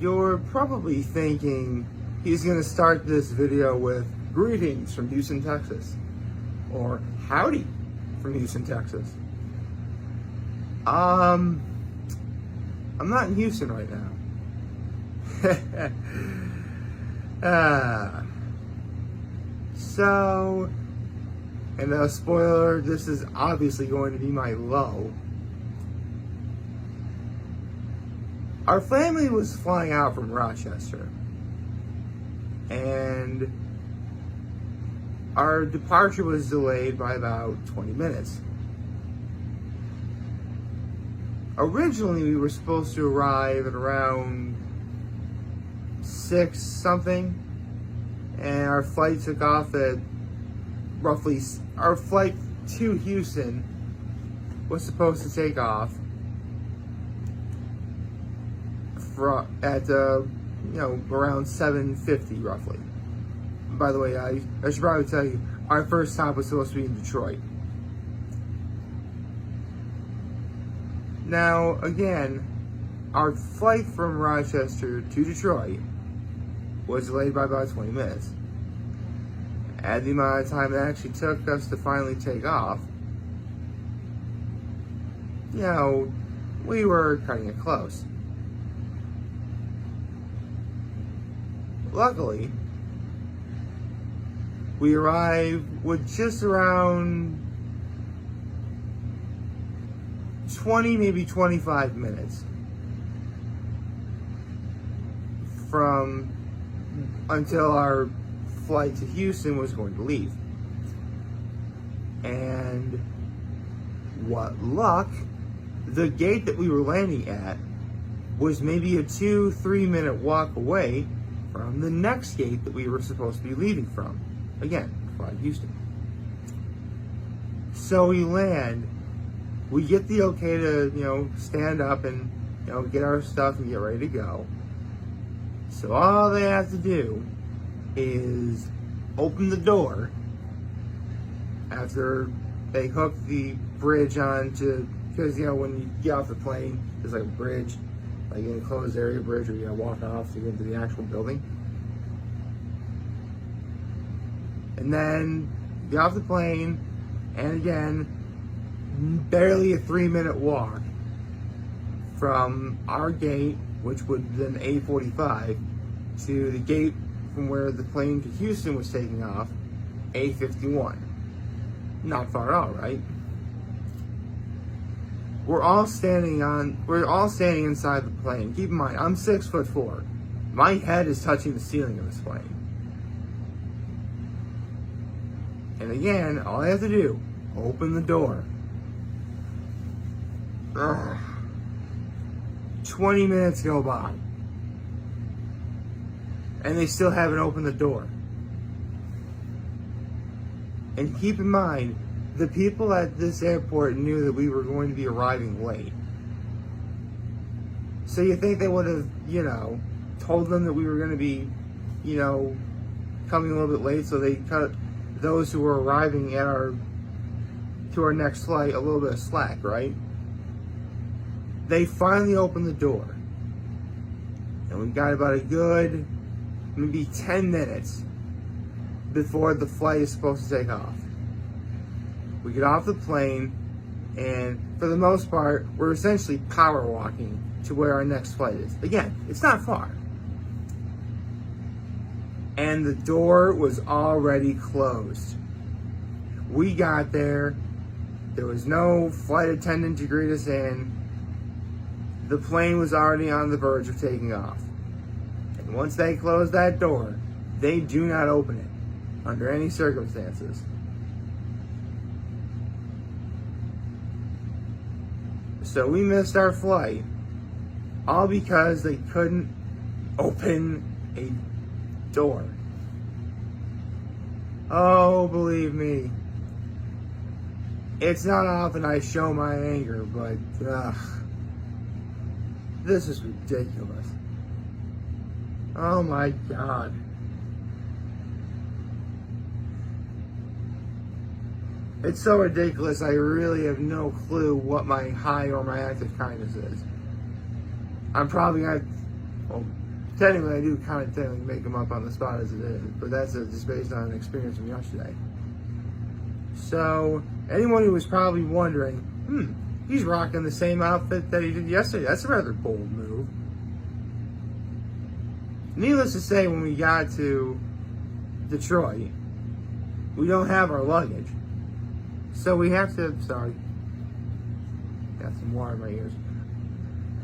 You're probably thinking he's going to start this video with greetings from Houston, Texas, or howdy from Houston, Texas. I'm not in Houston right now. So, and a spoiler, this is obviously going to be my low. Our family was flying out from Rochester, and our departure was delayed by about 20 minutes. Originally, we were supposed to arrive at around 6 something, and our flight took off at roughly, our flight to Houston was supposed to take off at around 7:50 roughly. By the way, I should probably tell you, our first stop was supposed to be in Detroit. Now, again, our flight from Rochester to Detroit was delayed by about 20 minutes. Add the amount of time it actually took us to finally take off, we were cutting it close. Luckily, we arrived with just around 20, maybe 25 minutes until our flight to Houston was going to leave. And what luck, the gate that we were landing at was maybe a 2-3 minute walk away from the next gate that we were supposed to be leaving from. Again, fly to Houston. So we land, we get the okay to, stand up and, get our stuff and get ready to go. So all they have to do is open the door after they hook the bridge onto, because, when you get off the plane, there's like a bridge, like an enclosed area bridge where you gotta walk off to get into the actual building. And then get off the plane, and again, barely a 3-minute walk from our gate, which would then A45, to the gate from where the plane to Houston was taking off, A51. Not far at all, right? We're all standing inside the plane. Keep in mind, I'm 6'4". My head is touching the ceiling of this plane. And again, all I have to do, open the door. 20 minutes go by, and they still haven't opened the door. And keep in mind, the people at this airport knew that we were going to be arriving late. So you think they would have, told them that we were going to be, coming a little bit late, so they cut those who were arriving to our next flight a little bit of slack, right? They finally opened the door, and we got about a good maybe 10 minutes before the flight is supposed to take off. We get off the plane, and for the most part, we're essentially power walking to where our next flight is. Again, it's not far. And the door was already closed. We got there. There was no flight attendant to greet us in. The plane was already on the verge of taking off. And once they close that door, they do not open it under any circumstances. So we missed our flight, all because they couldn't open a door. Oh, believe me, it's not often I show my anger, but this is ridiculous. Oh my God. It's so ridiculous, I really have no clue what my high or my active kindness is. I'm probably gonna, well, Technically, I do kind of technically make them up on the spot as it is, but that's just based on an experience from yesterday. So, anyone who was probably wondering, he's rocking the same outfit that he did yesterday. That's a rather bold move. Needless to say, when we got to Detroit, we don't have our luggage. So we have to, sorry, got some water in my ears.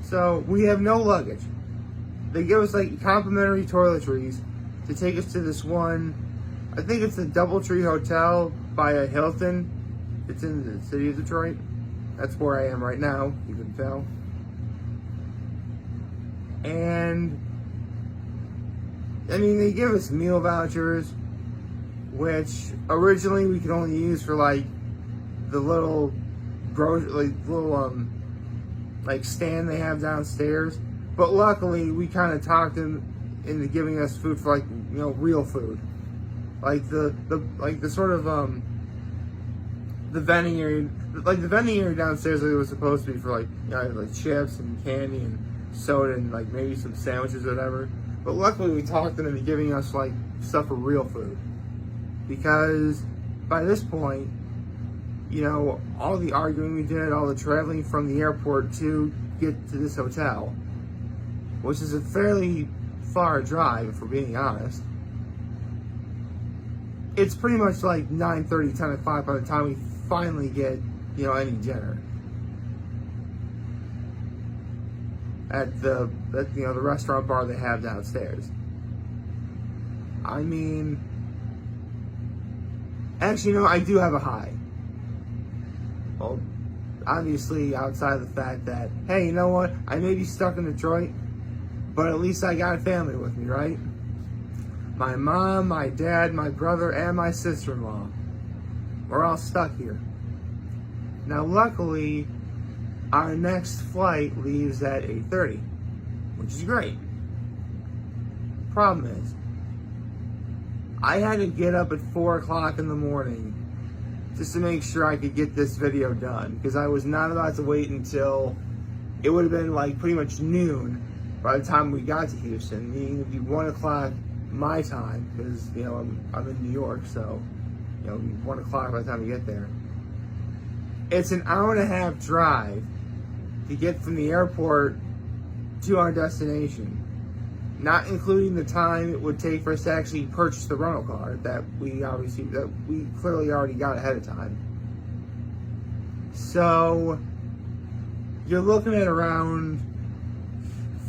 So we have no luggage. They give us like complimentary toiletries to take us to this one, I think it's the Doubletree Hotel by a Hilton. It's in the city of Detroit. That's where I am right now, you can tell. And I mean, they give us meal vouchers, which originally we could only use for like the little like stand they have downstairs. But luckily, we kind of talked them into giving us food for like, you know, real food, like the sort of the vending area, like the vending area downstairs. Like it was supposed to be for like, you know, like chips and candy and soda and like maybe some sandwiches or whatever. But luckily, we talked them into giving us like stuff for real food, because by this point, you know, all the arguing we did, all the traveling from the airport to get to this hotel, which is a fairly far drive, if we're being honest. It's pretty much like 9:30, 10 o'clock by the time we finally get, you know, any dinner at the you know, the restaurant bar they have downstairs. I mean, actually, no, I do have a high. Well, obviously, outside of the fact that, hey, you know what? I may be stuck in Detroit, but at least I got a family with me, right? My mom, my dad, my brother, and my sister-in-law. We're all stuck here. Now, luckily, our next flight leaves at 8:30, which is great. Problem is, I had to get up at 4 o'clock in the morning just to make sure I could get this video done, because I was not about to wait until it would have been like pretty much noon by the time we got to Houston, meaning it would be 1 o'clock my time, because, you know, I'm in New York, so, you know, 1 o'clock by the time we get there. It's an hour and a half drive to get from the airport to our destination, not including the time it would take for us to actually purchase the rental car that we clearly already got ahead of time. So you're looking at around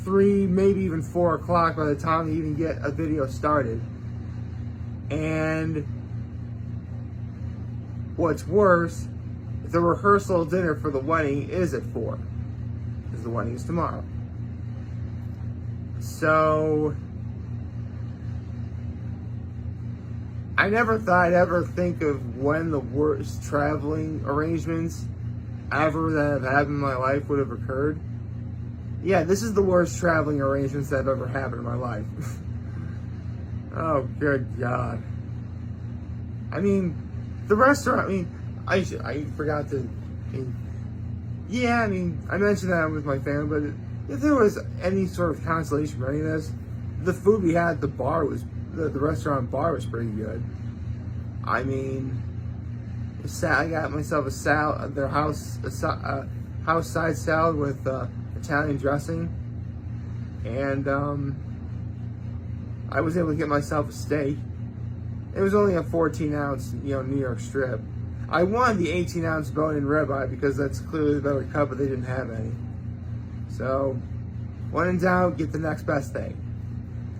3, maybe even 4 o'clock by the time you even get a video started. And what's worse, the rehearsal dinner for the wedding is at 4, because the wedding is tomorrow. So I never thought I'd ever think of when the worst traveling arrangements ever that have happened in my life would have occurred. Yeah, this is the worst traveling arrangements that have ever happened in my life. Oh, good God. I mean, the restaurant, I mean, I forgot to, I mentioned that with my family, but if there was any sort of consolation for any of this, the food we had at the bar was, the restaurant bar was pretty good. I mean, I got myself a salad, their house side salad with Italian dressing, and I was able to get myself a steak. It was only a 14-ounce, you know, New York strip. I wanted the 18-ounce bone-in ribeye because that's clearly the better cut, but they didn't have any. So, when in doubt, get the next best thing.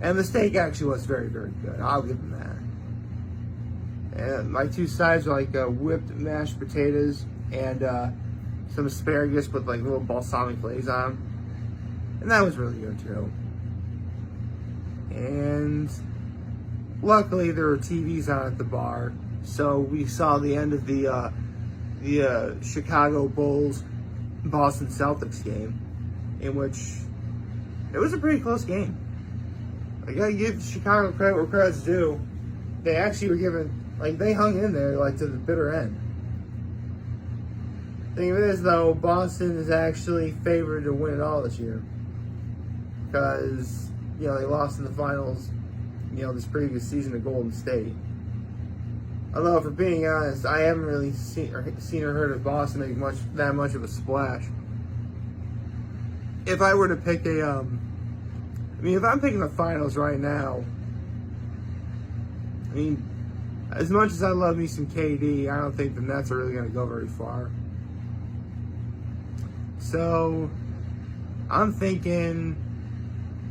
And the steak actually was very, very good. I'll give them that. And my two sides were like whipped mashed potatoes and some asparagus with like little balsamic glaze on them. And that was really good too. And luckily there were TVs on at the bar, so we saw the end of the Chicago Bulls Boston Celtics game, in which it was a pretty close game. I gotta give Chicago credit where credit's due. They actually were given, like, they hung in there like to the bitter end. Thing of it is, though, Boston is actually favored to win it all this year, because, you know, they lost in the finals, you know, this previous season to Golden State. Although, for being honest, I haven't really seen or heard of Boston make that much of a splash. If I were to pick if I'm picking the finals right now, I mean, as much as I love me some KD, I don't think the Nets are really going to go very far. So, I'm thinking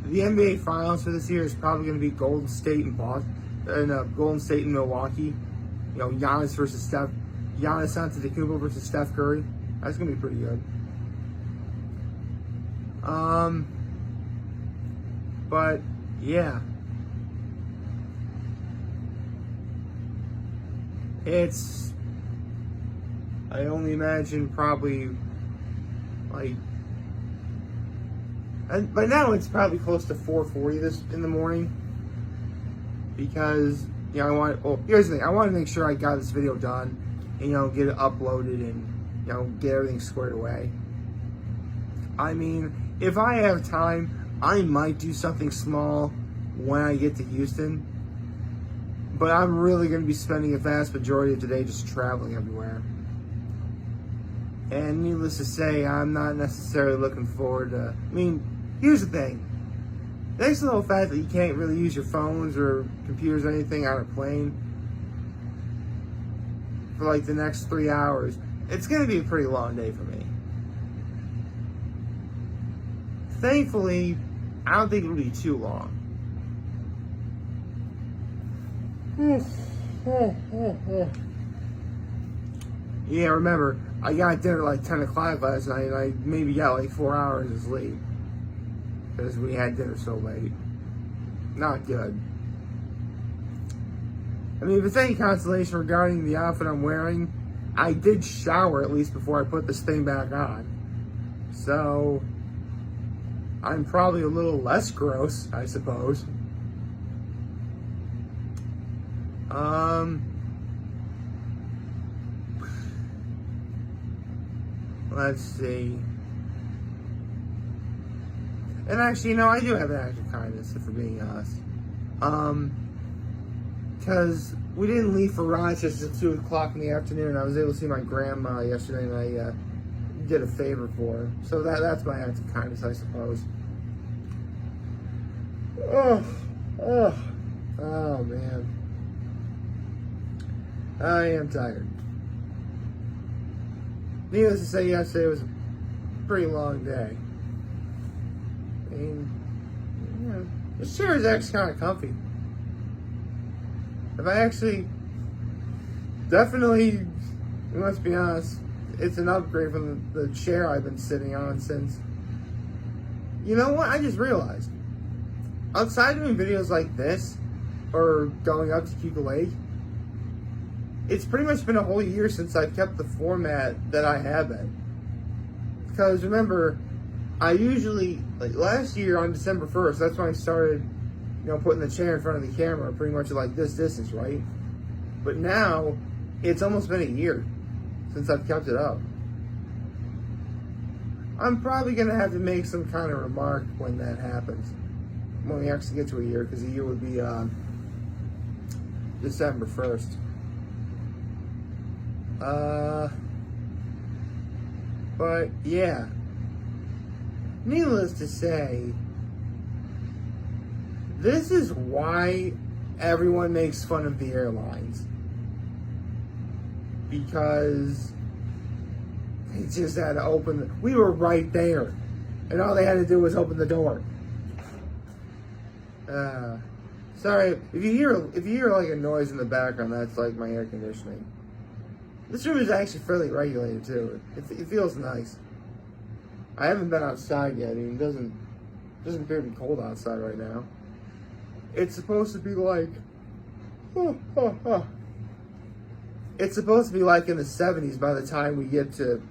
the NBA Finals for this year is probably going to be Golden State and Golden State and Milwaukee. You know, Giannis Antetokounmpo versus Steph Curry. That's going to be pretty good. But yeah, I only imagine probably like, and by now it's probably close to 4:40 in the morning, because, you know, here's the thing, I want to make sure I got this video done and, you know, get it uploaded and, you know, get everything squared away. I mean, if I have time, I might do something small when I get to Houston, but I'm really going to be spending a vast majority of today just traveling everywhere. And needless to say, I'm not necessarily looking forward to, I mean, here's the thing. Thanks to the whole fact that you can't really use your phones or computers or anything on a plane for like the next 3 hours, it's going to be a pretty long day for me. Thankfully, I don't think it'll be too long. Yeah, remember, I got dinner at like 10 o'clock last night, and I maybe got like 4 hours of sleep because we had dinner so late. Not good. I mean, if it's any consolation regarding the outfit I'm wearing, I did shower at least before I put this thing back on. So, I'm probably a little less gross, I suppose. Let's see. And actually, you know, I do have an act of kindness, if we're being honest. Because we didn't leave for Rochester until 2 o'clock in the afternoon. I was able to see my grandma yesterday, and I did a favor for her. So that's my act of kindness, I suppose. Oh, man. I am tired. Needless to say, yesterday was a pretty long day. I mean, you know, this chair is actually kind of comfy. If I actually, definitely, let's be honest, it's an upgrade from the chair I've been sitting on since. You know what? I just realized. Outside doing videos like this, or going up to Keuka Lake, it's pretty much been a whole year since I've kept the format that I have been. Because remember, I usually, like last year on December 1st, that's when I started, you know, putting the chair in front of the camera, pretty much like this distance, right? But now, it's almost been a year since I've kept it up. I'm probably going to have to make some kind of remark when that happens. When we actually get to a year, because a year would be December 1st. But yeah, needless to say, this is why everyone makes fun of the airlines, because they just had to open. We were right there, and all they had to do was open the door. Sorry if you hear like a noise in the background. That's like my air conditioning. This room is actually fairly regulated too. It feels nice. I haven't been outside yet. I mean, it doesn't appear to be cold outside right now. It's supposed to be like, it's supposed to be like in the 70s by the time we get to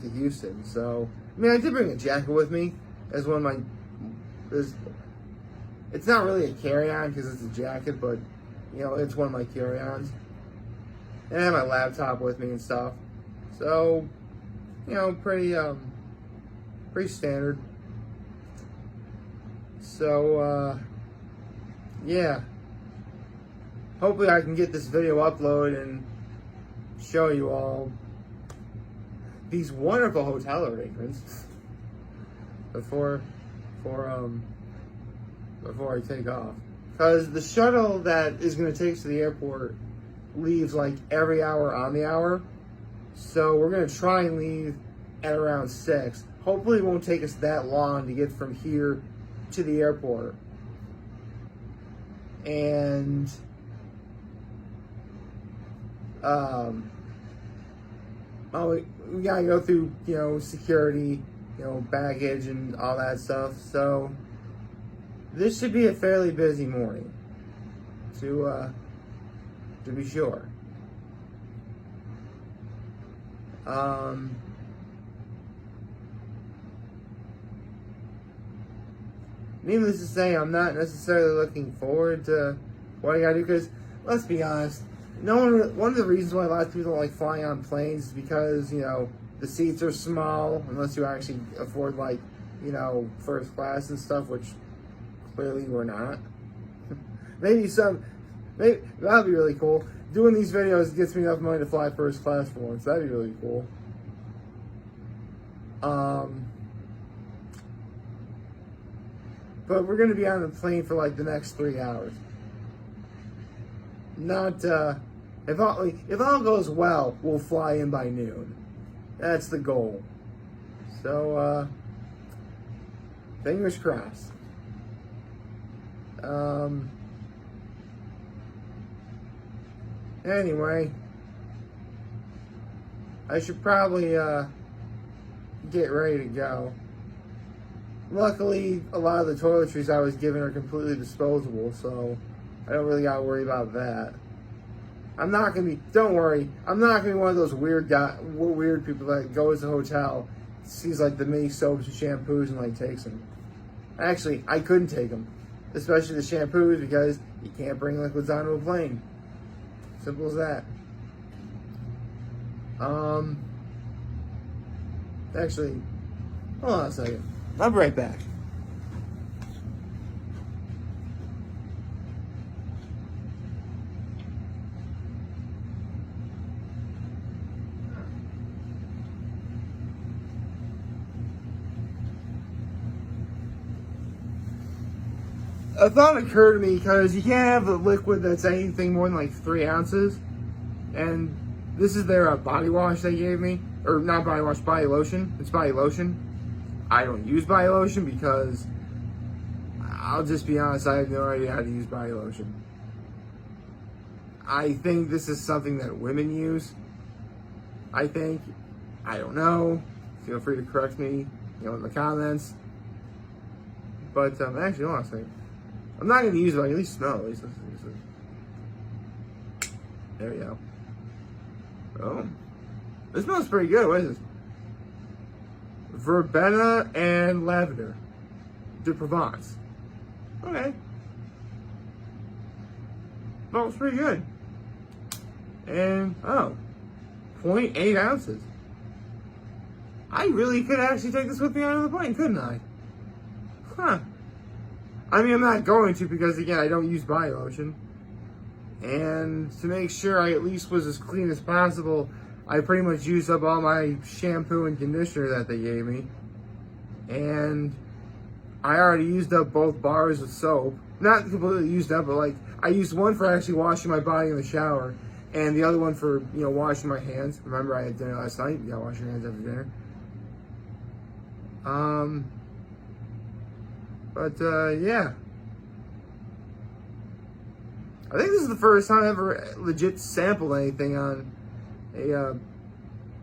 Houston. So, I mean, I did bring a jacket with me as one of my. It's not really a carry-on because it's a jacket, but you know, it's one of my carry-ons. And I have my laptop with me and stuff. So, you know, pretty standard. So, yeah. Hopefully I can get this video uploaded and show you all these wonderful hotel arrangements before I take off. Because the shuttle that is going to take us to the airport leaves like every hour on the hour. So we're going to try and leave at around 6. Hopefully it won't take us that long to get from here to the airport. And we gotta go through, security, baggage and all that stuff. So this should be a fairly busy morning, to be sure. Needless to say, I'm not necessarily looking forward to what I gotta do, because let's be honest, one of the reasons why a lot of people don't like flying on planes is because, the seats are small, unless you actually afford, like, first class and stuff, which clearly we're not. maybe that'd be really cool. Doing these videos gets me enough money to fly first class for once. That'd be really cool. But we're going to be on the plane for like the next 3 hours. Not, if all goes well, we'll fly in by noon. That's the goal. So, fingers crossed. Anyway, I should probably, get ready to go. Luckily, a lot of the toiletries I was given are completely disposable, so I don't really gotta worry about that. Don't worry, I'm not gonna be one of those weird people that goes to the hotel, sees like the mini soaps and shampoos and like takes them. Actually, I couldn't take them, especially the shampoos, because you can't bring liquids onto a plane. Simple as that. Actually, hold on a second. I'll be right back. A thought occurred to me, because you can't have a liquid that's anything more than like 3 ounces. And this is their body wash they gave me. Or not body wash, body lotion. It's body lotion. I don't use body lotion because, I'll just be honest, I have no idea how to use body lotion. I think this is something that women use. I don't know. Feel free to correct me, in the comments. But actually, hold on a second. I'm not going to use it, but I at least smell it. At least there we go. Oh, this smells pretty good. What is this? Verbena and lavender de Provence. Okay. Well, it's pretty good. And, 0.8 ounces. I really could actually take this with me on the plane, couldn't I? Huh. I mean, I'm not going to, because, again, I don't use body lotion. And to make sure I at least was as clean as possible, I pretty much used up all my shampoo and conditioner that they gave me. And I already used up both bars of soap. Not completely used up, but like, I used one for actually washing my body in the shower, and the other one for, washing my hands. Remember, I had dinner last night. You gotta wash your hands after dinner. Yeah. I think this is the first time I ever legit sampled anything on a, well,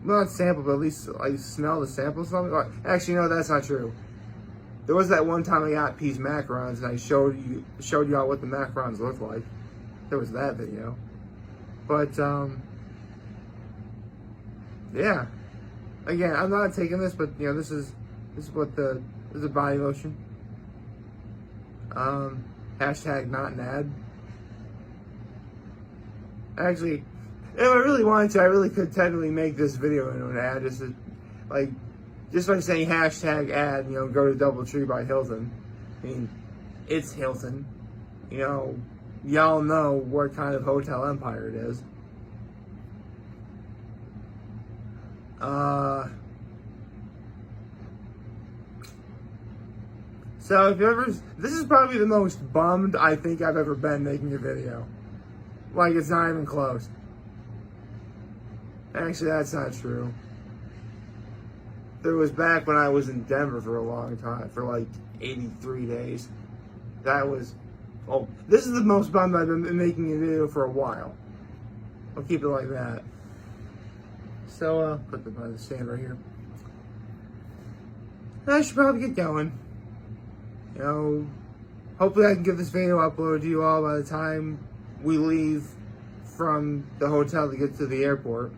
not sample, but at least I smell the sample something. Actually, no, that's not true. There was that one time I got peas macarons, and I showed you all what the macarons look like. There was that video. But, yeah. Again, I'm not taking this, but, this is a body lotion. Hashtag not an ad. Actually, if I really wanted to, I really could technically make this video into an ad. Just by saying hashtag ad, go to DoubleTree by Hilton. I mean, it's Hilton. You know, y'all know what kind of hotel empire it is. So if you ever, this is probably the most bummed I think I've ever been making a video. Like, it's not even close. Actually, that's not true. There was back when I was in Denver for a long time, for like 83 days. That was, oh, this is the most bummed I've been making a video for a while. I'll keep it like that. So, put the stand right here. I should probably get going. You know, hopefully I can get this video uploaded to you all by the time we leave from the hotel to get to the airport.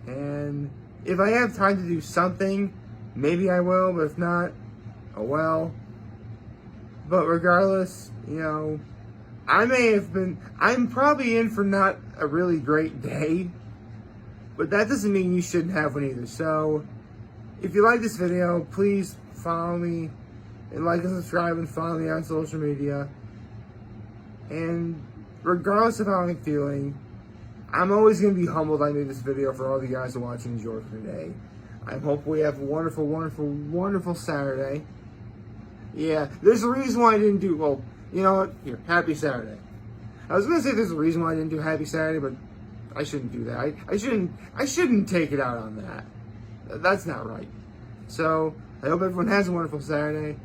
And if I have time to do something, maybe I will, but if not, oh well. But regardless, you know, I'm probably in for not a really great day, but that doesn't mean you shouldn't have one either. So, if you like this video, please follow me, and like and subscribe, and follow me on social media. And regardless of how I'm feeling, I'm always going to be humbled I made this video for all the guys who watch and enjoy for today. I hope we have a wonderful, wonderful, wonderful Saturday. Yeah, there's a reason why I didn't do, well, you know what? Here, happy Saturday. I was going to say there's a reason why I didn't do happy Saturday, but I shouldn't do that. I shouldn't take it out on that. That's not right. So, I hope everyone has a wonderful Saturday.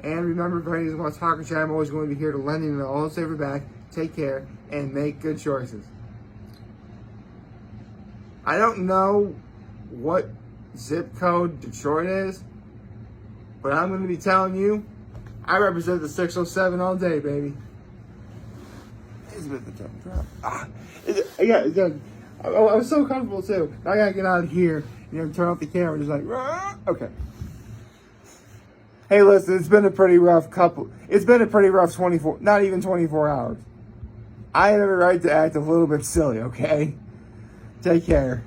And remember, if anyone wants to talk or chat, I'm always going to be here to lend you all the saver back. Take care and make good choices. I don't know what zip code Detroit is, but I'm going to be telling you, I represent the 607 all day, baby. It's a bit of a tough drop. I was so comfortable too. Now I gotta get out of here. You know, turn off the camera. Just like, okay. Hey, listen, it's been a pretty rough 24, not even 24 hours. I have a right to act a little bit silly, okay? Take care.